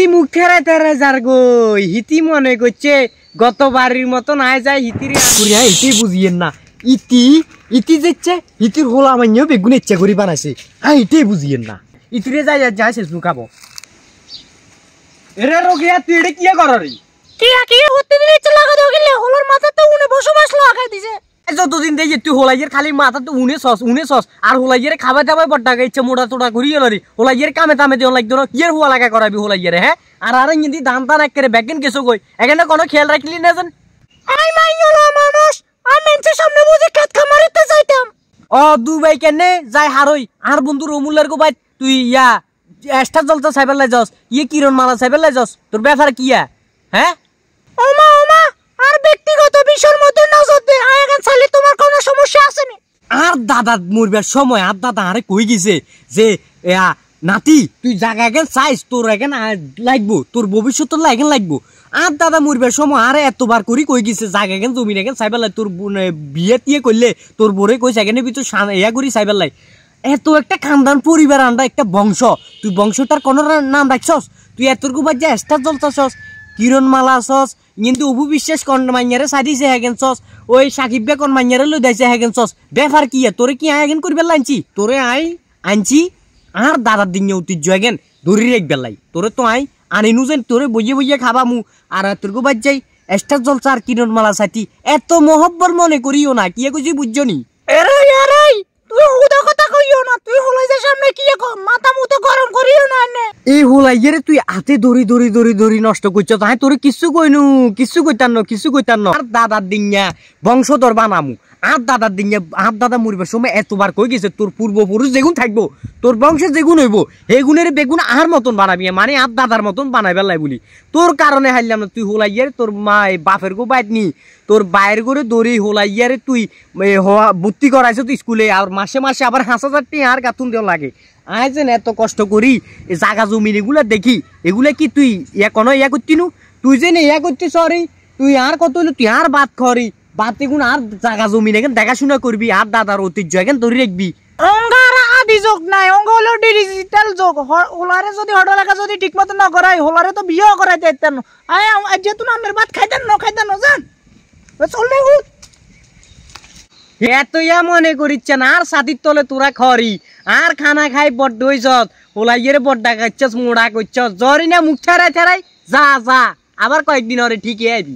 হিতি মুখ ঠেরা ঠেরা যার গই হিতি মনে করছে গতবারের মতন আয় যায় হিতির হিতি বুঝিয়েন না ইতি ইতি যেচ্ছে হিতির হোলা মাইও বেগুন ইচ্ছা করি বানাইছে হ্যাঁ এটাই বুঝিয়েন না ইতিরে যাই যায় শেষ মুখাবো এরে রোগিয়া তুই এটা কি করি কি হতে দিলে ইচ্ছা লাগা দাও গেলে হোলার মাথা তো উনে বসবাস লাগাই দিছে যতদিন দেখি তুই হোলাইয়ের খালি মাথা তো উনে সস আর হোলাইয়ের খাবার দাবার বড্ডাকে ইচ্ছা মোটা তোটা করি এলি হোলাইয়ের কামে তামে দেওয়া লাগতো না কিয়ের হুয়া লাগা করাবি হোলাইয়ের হ্যাঁ আর আরে কিন্তু দান টান একেবারে ব্যাগেন কেসো কই এখানে কোনো খেয়াল রাখলি না যেন আই মাইওলা মানুষ আমি মেনছে সামনে বুঝে খেত খামারিতে যাইতাম দুবাই কেনে যাই হারই আর বন্ধু রমুল্লার গো ভাই তুই ইয়া এক্সট্রা জলতা সাইবেলাই যাস কিরণ মালা সাইবেলাই যাস তোর ব্যাপার কিয়া হ্যাঁ ওমা আর ব্যক্তিগত বিষয়ের মধ্যে নজর দে আয়াগান চাইলে তোমার কোনো সমস্যা আছে নি আর দাদা মরবার সময় আর দাদা আরে কই গেছে যে নাতি তুই জায়গা এখন চাইস তোর এখন লাগবো তোর ভবিষ্যৎ তোর এখন লাগবো আর দাদা মরবার সময় আরে এতবার করি কই গেছে জায়গা এখন জমিন এখন চাইবেলাই তোর বিয়ে টিয়ে করলে তোর বোরে কইছে এখানে ভিতর ইয়া করি চাইবেলাই এত একটা খানদান পরিবার আন্ডা একটা বংশ তুই বংশটার কোন নাম রাখছস তুই এতটুকু বাদ যা স্টার জ্বলতাছস কিরণ মালা সস কিন্তু অপু বিশ্বাস কোন মাইয়ারে সাদিছে হেগেন সস ওই সাকিব বে কোন মাইয়ারে লই দাইছে হেগেন সস ব্যাপার কি তোরে কি হেগেন করবে লাইনছি তোরে আনছি আর দাদার দিন ঐতিহ্য হেগেন ধরি রাখবে লাই তোরে তো আনিনু যেন তোরে বইয়ে খাবা মু আর তোরগো বাদ যাই স্টার জলসা আর কিরণ মালা সাথী এত মহব্বর মনে করিও না কি কইছি বুঝছো নি এরে তুই হুদা কথা কইও না তুই হলাইছে সামনে কি মাথা মুতো গরম করিও না নে এই হলাইয়েরে তুই হাতে ধরি নষ্ট করছ তাই তোরে কিছু কইনু কিছু কইতান আর দাদার দিঙ্গা বংশধর বানামু আর দাদার দিঙ্গা আর দাদা মরিবার সময় এতবার কই গেছে তোর পূর্বপুরুষ যেগুন থাকবো তোর বংশে যেগুন হইব এই গুণের বেগুন আর মতন বানাবি মানে আর দাদার মতন বানাই বেলাই বলি তোর কারণে হাইলাম না তুই হলাইয়ের তোর মা বাপের গো বাইত নি তোর বাইর করে দড়ি হলাইয়ারে তুই ভর্তি করাইছ তুই স্কুলে আর মাসে আবার 5,000 টাকা আর গাতুন দেওয়া লাগে আয় যেন এত কষ্ট করি জাগা জমিন এগুলা দেখি এগুলা কি তুই ইয়া করতিনু তুই যে ইয়া করতি সরি তুই আর কত হইলো তুই আর বাদ খরি বাদ এগুন আর জাগা জমিন এখন দেখাশোনা করবি আর দাদার ঐতিহ্য এখন ধরে রাখবি অঙ্গার আদি যোগ নাই অঙ্গ হলো ডিজিটাল যোগ হোলারে যদি হড়লাকা যদি ঠিক মতো না করাই হোলারে তো বিয়ে করাইতে দিতেন আয় যেহেতু আমের ভাত খাইতেন না জান চলবে এত ইয়া মনে করিচ্ছে না আর সাদির তলে তোরা খরি আর খানা খাই বড্ড হইছ হোলাইয়ের বড্ডা খাইছস মোড়া করছস জরি না মুখ ছেড়াই যা আবার কয়েকদিন ওরে ঠিকই আইবি।